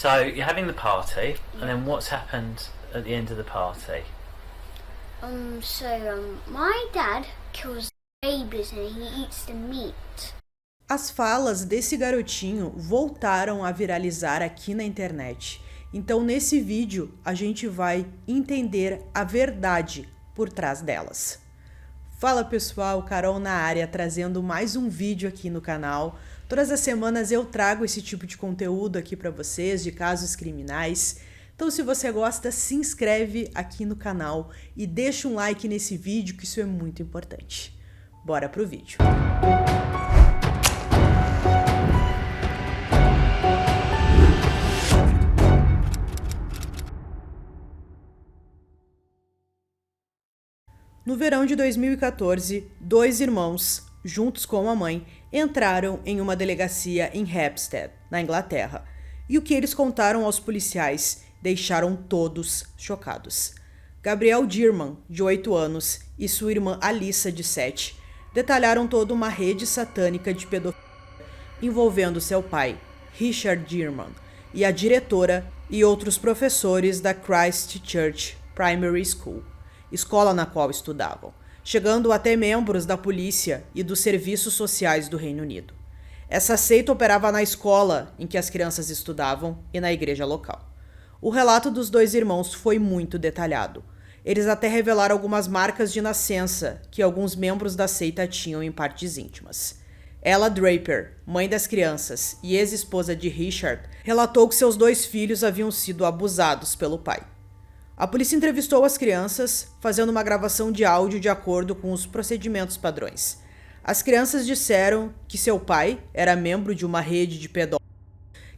So you're having the party, and then what's happened at the end of the party? My dad kills babies and he eats the meat. As falas desse garotinho voltaram a viralizar aqui na internet. Então, nesse vídeo, a gente vai entender a verdade por trás delas. Fala pessoal, Carol na área, trazendo mais um vídeo aqui no canal. Todas as semanas eu trago esse tipo de conteúdo aqui para vocês, de casos criminais. Então, se você gosta, se inscreve aqui no canal e deixa um like nesse vídeo, que isso é muito importante. Bora pro vídeo. No verão de 2014, dois irmãos, juntos com a mãe, entraram em uma delegacia em Hampstead, na Inglaterra. E o que eles contaram aos policiais deixaram todos chocados. Gabriel Dearman, de 8 anos, e sua irmã Alyssa, de 7, detalharam toda uma rede satânica de pedofilia envolvendo seu pai, Richard Dearman, e a diretora e outros professores da Christ Church Primary School, escola na qual estudavam, chegando até membros da polícia e dos serviços sociais do Reino Unido. Essa seita operava na escola em que as crianças estudavam e na igreja local. O relato dos dois irmãos foi muito detalhado. Eles até revelaram algumas marcas de nascença que alguns membros da seita tinham em partes íntimas. Ella Draper, mãe das crianças e ex-esposa de Richard, relatou que seus dois filhos haviam sido abusados pelo pai. A polícia entrevistou as crianças, fazendo uma gravação de áudio de acordo com os procedimentos padrões. As crianças disseram que seu pai era membro de uma rede de pedófilos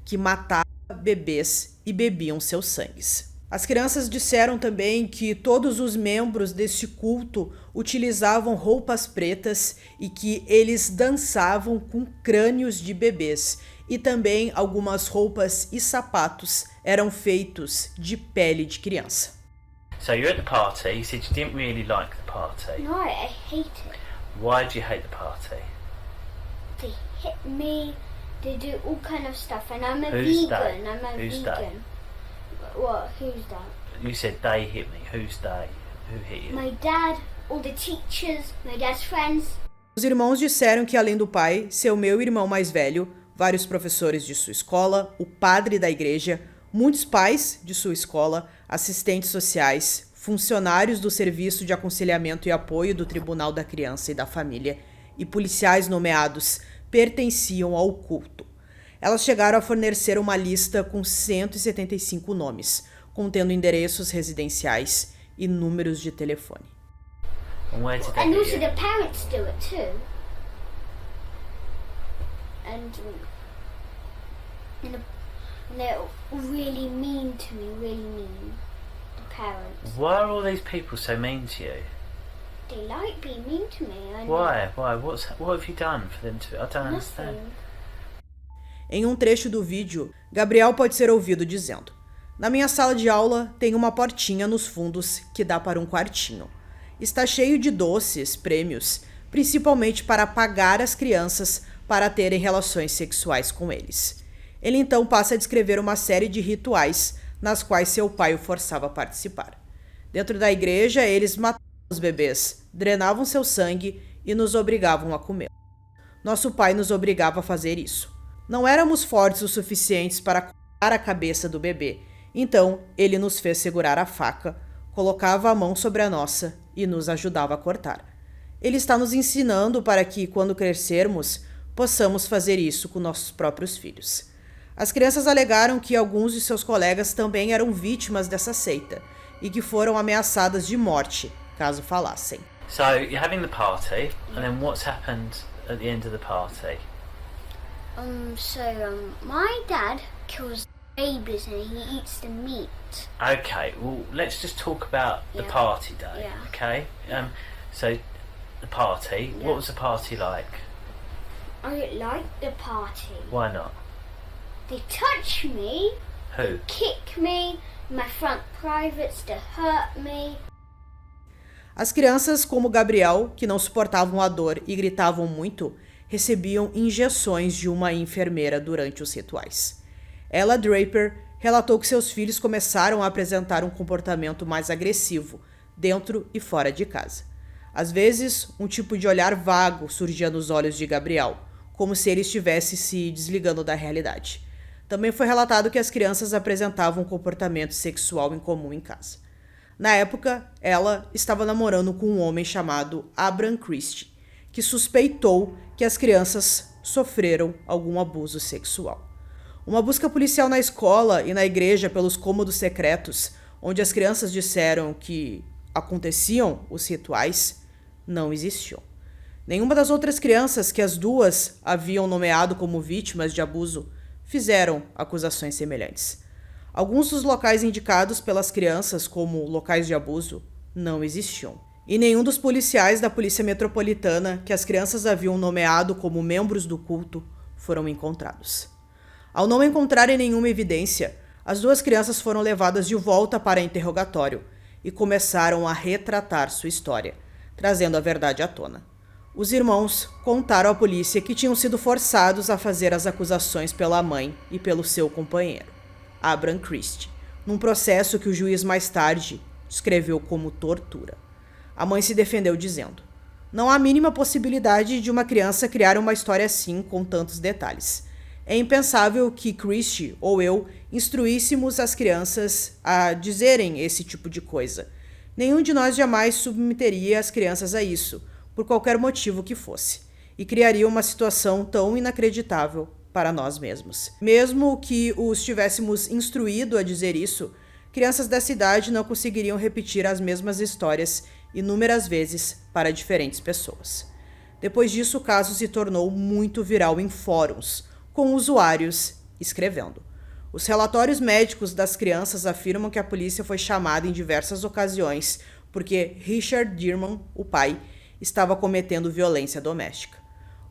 que matava bebês e bebiam seus sangues. As crianças disseram também que todos os membros desse culto utilizavam roupas pretas e que eles dançavam com crânios de bebês, e também algumas roupas e sapatos eram feitos de pele de criança. So you're at the party, you said you didn't really like the party. No, I hate it. Why do you hate the party? They hit me, they do all kind of stuff, and I'm a Who's vegan. they? I'm a Who's vegan. they? What? Who's that? You said they hit me. Who's they? Who hit you? My dad, all the teachers, my dad's friends. Os irmãos disseram que, além do pai, seu meu irmão mais velho, vários professores de sua escola, o padre da igreja, muitos pais de sua escola, assistentes sociais, funcionários do Serviço de Aconselhamento e Apoio do Tribunal da Criança e da Família e policiais nomeados pertenciam ao culto. Elas chegaram a fornecer uma lista com 175 nomes, contendo endereços residenciais e números de telefone. And where did they And hit also you? the parents do it too. And they're really mean to me, really mean. The parents. Why are all these people so mean to you? They like being mean to me. And Why? Why? What have you done for them to? I don't understand. nothing. Em um trecho do vídeo, Gabriel pode ser ouvido dizendo: "Na minha sala de aula tem uma portinha nos fundos que dá para um quartinho. Está cheio de doces, prêmios, principalmente para pagar as crianças para terem relações sexuais com eles." Ele então passa a descrever uma série de rituais nas quais seu pai o forçava a participar. Dentro da igreja, eles matavam os bebês, drenavam seu sangue e nos obrigavam a comer. Nosso pai nos obrigava a fazer isso. Não éramos fortes o suficientes para cortar a cabeça do bebê, então ele nos fez segurar a faca, colocava a mão sobre a nossa e nos ajudava a cortar. Ele está nos ensinando para que, quando crescermos, possamos fazer isso com nossos próprios filhos. As crianças alegaram que alguns de seus colegas também eram vítimas dessa seita e que foram ameaçadas de morte caso falassem. So you're having the party, and then what's happened at the end of the party? My dad kills babies and he eats the meat. Okay, well, let's just talk about the Yeah. party day, Yeah. okay? So the party, Yeah. what was the party like? I don't like the party. Why not? They touch me, Who? kick me, my front privates to hurt me. As crianças, como Gabriel, que não suportavam a dor e gritavam muito, recebiam injeções de uma enfermeira durante os rituais. Ella Draper relatou que seus filhos começaram a apresentar um comportamento mais agressivo, dentro e fora de casa. Às vezes, um tipo de olhar vago surgia nos olhos de Gabriel, como se ele estivesse se desligando da realidade. Também foi relatado que as crianças apresentavam um comportamento sexual incomum em casa. Na época, ela estava namorando com um homem chamado Abram Christie, que suspeitou que as crianças sofreram algum abuso sexual. Uma busca policial na escola e na igreja pelos cômodos secretos, onde as crianças disseram que aconteciam os rituais, não existiu. Nenhuma das outras crianças que as duas haviam nomeado como vítimas de abuso fizeram acusações semelhantes. Alguns dos locais indicados pelas crianças como locais de abuso não existiam. E nenhum dos policiais da Polícia Metropolitana que as crianças haviam nomeado como membros do culto foram encontrados. Ao não encontrarem nenhuma evidência, as duas crianças foram levadas de volta para interrogatório e começaram a retratar sua história, trazendo a verdade à tona. Os irmãos contaram à polícia que tinham sido forçados a fazer as acusações pela mãe e pelo seu companheiro, Abram Christie, num processo que o juiz mais tarde descreveu como tortura. A mãe se defendeu dizendo: "Não há a mínima possibilidade de uma criança criar uma história assim com tantos detalhes. É impensável que Christie ou eu instruíssemos as crianças a dizerem esse tipo de coisa. Nenhum de nós jamais submeteria as crianças a isso, por qualquer motivo que fosse, e criaria uma situação tão inacreditável para nós mesmos. Mesmo que os tivéssemos instruído a dizer isso, crianças dessa idade não conseguiriam repetir as mesmas histórias inúmeras vezes para diferentes pessoas." Depois disso, o caso se tornou muito viral em fóruns, com usuários escrevendo. Os relatórios médicos das crianças afirmam que a polícia foi chamada em diversas ocasiões porque Richard Dirman, o pai, estava cometendo violência doméstica.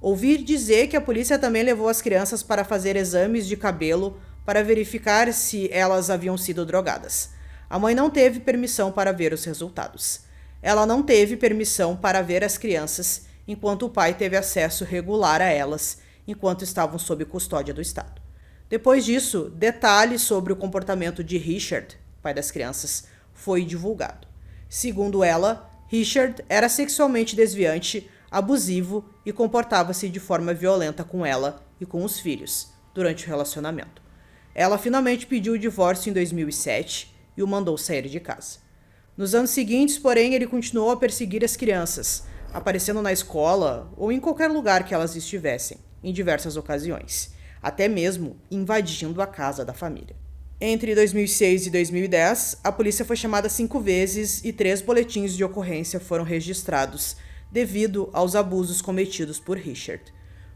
Ouvi dizer que a polícia também levou as crianças para fazer exames de cabelo para verificar se elas haviam sido drogadas. A mãe não teve permissão para ver os resultados. Ela não teve permissão para ver as crianças, enquanto o pai teve acesso regular a elas, enquanto estavam sob custódia do Estado. Depois disso, detalhes sobre o comportamento de Richard, pai das crianças, foi divulgado. Segundo ela, Richard era sexualmente desviante, abusivo e comportava-se de forma violenta com ela e com os filhos durante o relacionamento. Ela finalmente pediu o divórcio em 2007 e o mandou sair de casa. Nos anos seguintes, porém, ele continuou a perseguir as crianças, aparecendo na escola ou em qualquer lugar que elas estivessem, em diversas ocasiões, até mesmo invadindo a casa da família. Entre 2006 e 2010, a polícia foi chamada 5 vezes e 3 boletins de ocorrência foram registrados devido aos abusos cometidos por Richard.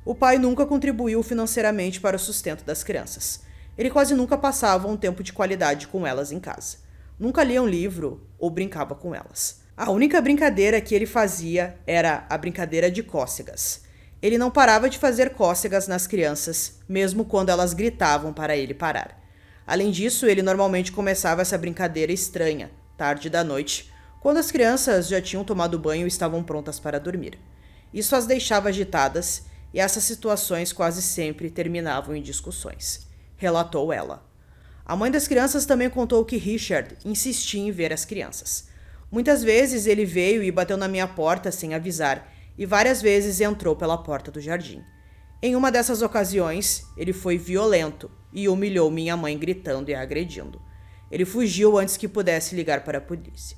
O pai nunca contribuiu financeiramente para o sustento das crianças. Ele quase nunca passava um tempo de qualidade com elas em casa. Nunca lia um livro ou brincava com elas. A única brincadeira que ele fazia era a brincadeira de cócegas. Ele não parava de fazer cócegas nas crianças, mesmo quando elas gritavam para ele parar. Além disso, ele normalmente começava essa brincadeira estranha, tarde da noite, quando as crianças já tinham tomado banho e estavam prontas para dormir. Isso as deixava agitadas e essas situações quase sempre terminavam em discussões, relatou ela. A mãe das crianças também contou que Richard insistia em ver as crianças. Muitas vezes ele veio e bateu na minha porta sem avisar e várias vezes entrou pela porta do jardim. Em uma dessas ocasiões, ele foi violento e humilhou minha mãe gritando e a agredindo. Ele fugiu antes que pudesse ligar para a polícia.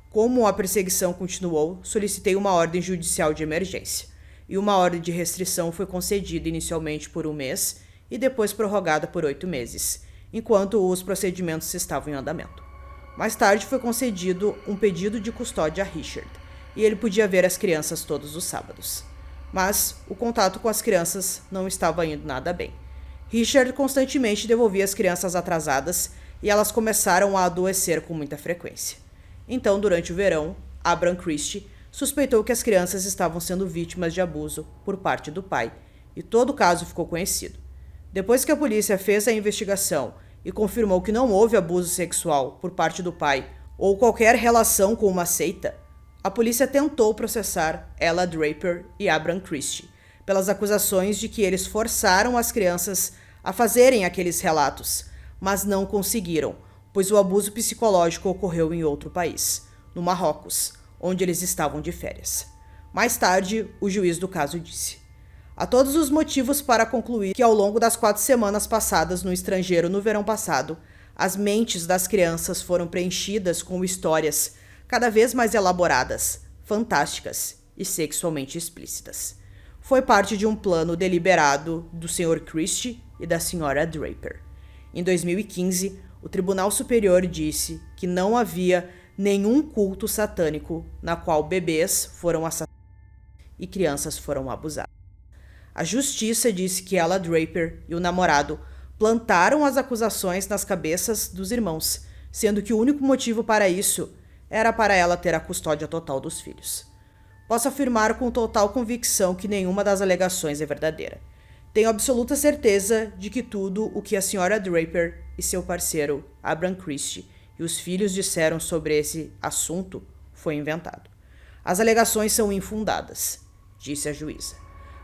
Como a perseguição continuou, solicitei uma ordem judicial de emergência, e uma ordem de restrição foi concedida inicialmente por 1 mês e depois prorrogada por 8 meses, enquanto os procedimentos estavam em andamento. Mais tarde foi concedido um pedido de custódia a Richard, e ele podia ver as crianças todos os sábados. Mas o contato com as crianças não estava indo nada bem. Richard constantemente devolvia as crianças atrasadas e elas começaram a adoecer com muita frequência. Então, durante o verão, Abram Christie suspeitou que as crianças estavam sendo vítimas de abuso por parte do pai, e todo o caso ficou conhecido. Depois que a polícia fez a investigação e confirmou que não houve abuso sexual por parte do pai ou qualquer relação com uma seita, a polícia tentou processar Ella Draper e Abram Christie pelas acusações de que eles forçaram as crianças a fazerem aqueles relatos, mas não conseguiram, pois o abuso psicológico ocorreu em outro país, no Marrocos, onde eles estavam de férias. Mais tarde, o juiz do caso disse: há todos os motivos para concluir que ao longo das 4 semanas passadas no estrangeiro no verão passado, as mentes das crianças foram preenchidas com histórias cada vez mais elaboradas, fantásticas e sexualmente explícitas. Foi parte de um plano deliberado do Sr. Christie e da Sra. Draper. Em 2015, o Tribunal Superior disse que não havia nenhum culto satânico na qual bebês foram assassinados e crianças foram abusadas. A justiça disse que ela, Draper, e o namorado plantaram as acusações nas cabeças dos irmãos, sendo que o único motivo para isso era para ela ter a custódia total dos filhos. Posso afirmar com total convicção que nenhuma das alegações é verdadeira. Tenho absoluta certeza de que tudo o que a Sra. Draper e seu parceiro, Abraham Christie, e os filhos disseram sobre esse assunto foi inventado. As alegações são infundadas, disse a juíza.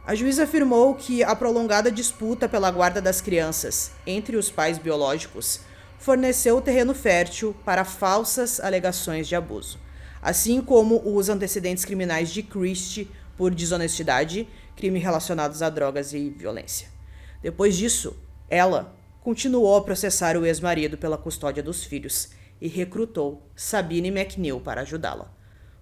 A juíza afirmou que a prolongada disputa pela guarda das crianças entre os pais biológicos forneceu o terreno fértil para falsas alegações de abuso, assim como os antecedentes criminais de Christie por desonestidade, crime relacionados a drogas e violência. Depois disso, ela continuou a processar o ex-marido pela custódia dos filhos e recrutou Sabine McNeil para ajudá-la.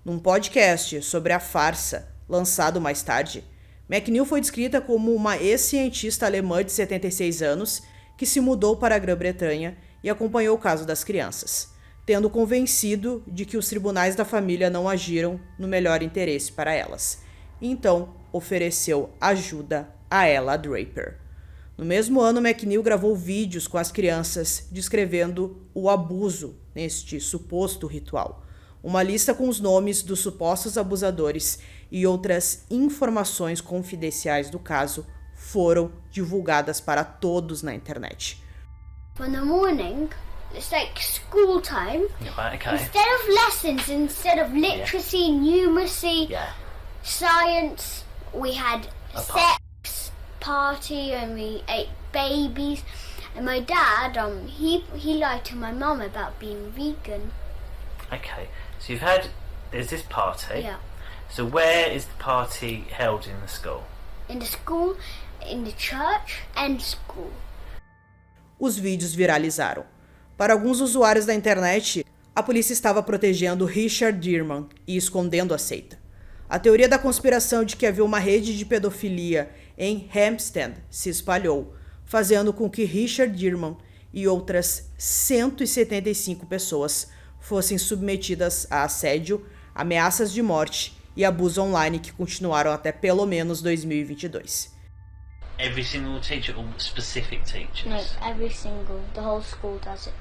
Num podcast sobre a farsa, lançado mais tarde, McNeil foi descrita como uma ex-cientista alemã de 76 anos que se mudou para a Grã-Bretanha e acompanhou o caso das crianças, tendo convencido de que os tribunais da família não agiram no melhor interesse para elas. Então, ofereceu ajuda a Ella Draper. No mesmo ano, McNeil gravou vídeos com as crianças descrevendo o abuso neste suposto ritual. Uma lista com os nomes dos supostos abusadores e outras informações confidenciais do caso foram divulgadas para todos na internet. In the morning, it's like school time. Right, okay. Instead of lessons, instead of literacy, numeracy, science, we had sex party and we ate babies. And my dad, he lied to my mum about being vegan. Okay. So there's this party. Yeah. So where is the party held in the school? In the school, in the church, and school. Os vídeos viralizaram. Para alguns usuários da internet, a polícia estava protegendo Richard Dearman e escondendo a seita. A teoria da conspiração de que havia uma rede de pedofilia em Hampstead se espalhou, fazendo com que Richard Dearman e outras 175 pessoas fossem submetidas a assédio, ameaças de morte e abuso online que continuaram até pelo menos 2022. Every single teacher or specific teachers? No, the whole school does it.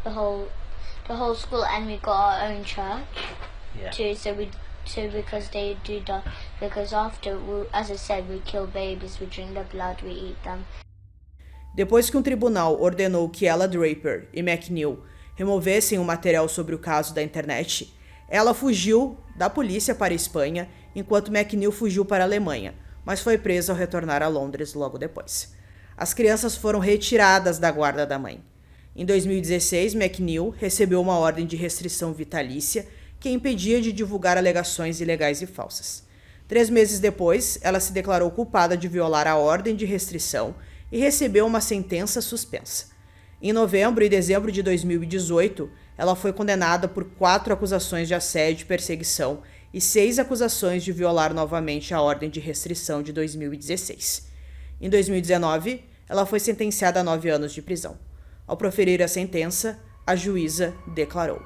The whole school, and we got our own church too. Because they do that. Because after, as I said, we kill babies, we drink their blood, we eat them. Depois que um tribunal ordenou que Ella Draper e McNeil removessem o material sobre o caso da internet, ela fugiu da polícia para a Espanha, enquanto McNeil fugiu para a Alemanha, mas foi presa ao retornar a Londres logo depois. As crianças foram retiradas da guarda da mãe. Em 2016, McNeil recebeu uma ordem de restrição vitalícia que impedia de divulgar alegações ilegais e falsas. 3 meses depois, ela se declarou culpada de violar a ordem de restrição e recebeu uma sentença suspensa. Em novembro e dezembro de 2018, ela foi condenada por 4 acusações de assédio e perseguição e 6 acusações de violar novamente a ordem de restrição de 2016. Em 2019, ela foi sentenciada a 9 anos de prisão. Ao proferir a sentença, a juíza declarou: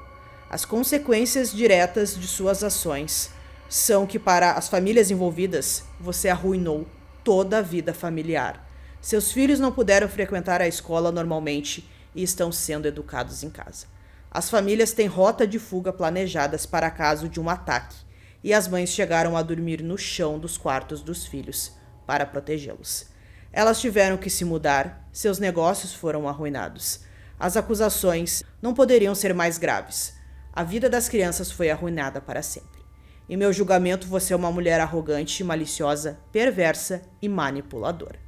as consequências diretas de suas ações são que, para as famílias envolvidas, você arruinou toda a vida familiar. Seus filhos não puderam frequentar a escola normalmente e estão sendo educados em casa. As famílias têm rota de fuga planejadas para caso de um ataque, e as mães chegaram a dormir no chão dos quartos dos filhos para protegê-los. Elas tiveram que se mudar, seus negócios foram arruinados. As acusações não poderiam ser mais graves. A vida das crianças foi arruinada para sempre. Em meu julgamento, você é uma mulher arrogante, maliciosa, perversa e manipuladora.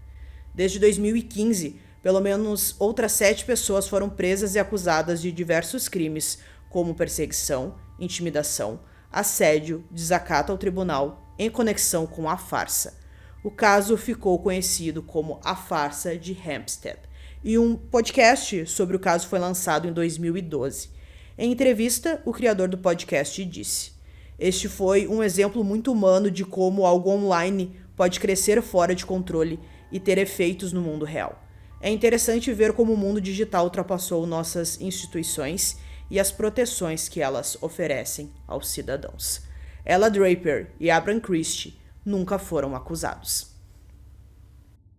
Desde 2015, Pelo menos outras 7 pessoas foram presas e acusadas de diversos crimes, como perseguição, intimidação, assédio, desacato ao tribunal, em conexão com a farsa. O caso ficou conhecido como a farsa de Hampstead, e um podcast sobre o caso foi lançado em 2012. Em entrevista, o criador do podcast disse: "Este foi um exemplo muito humano de como algo online pode crescer fora de controle e ter efeitos no mundo real. É interessante ver como o mundo digital ultrapassou nossas instituições e as proteções que elas oferecem aos cidadãos." Ella Draper e Abraham Christie nunca foram acusados.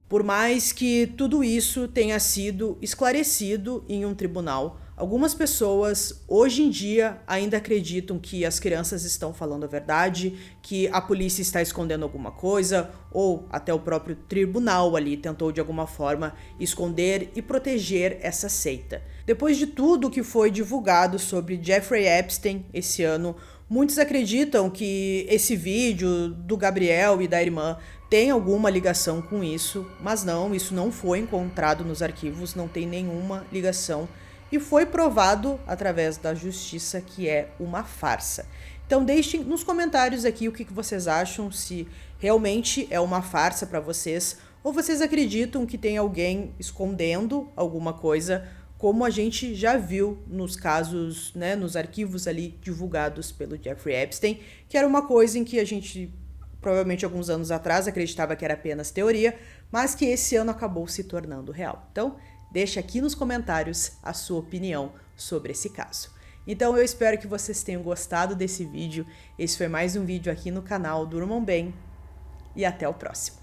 Por mais que tudo isso tenha sido esclarecido em um tribunal, algumas pessoas hoje em dia ainda acreditam que as crianças estão falando a verdade, que a polícia está escondendo alguma coisa, ou até o próprio tribunal ali tentou de alguma forma esconder e proteger essa seita. Depois de tudo que foi divulgado sobre Jeffrey Epstein esse ano, muitos acreditam que esse vídeo do Gabriel e da irmã tem alguma ligação com isso, mas não, isso não foi encontrado nos arquivos, não tem nenhuma ligação e foi provado através da justiça que é uma farsa. Então deixem nos comentários aqui o que vocês acham, se realmente é uma farsa para vocês ou vocês acreditam que tem alguém escondendo alguma coisa, como a gente já viu nos casos, né, nos arquivos ali divulgados pelo Jeffrey Epstein, que era uma coisa em que a gente provavelmente alguns anos atrás acreditava que era apenas teoria, mas que esse ano acabou se tornando real. Então, deixa aqui nos comentários a sua opinião sobre esse caso. Então, eu espero que vocês tenham gostado desse vídeo. Esse foi mais um vídeo aqui no canal Durmam Bem e até o próximo.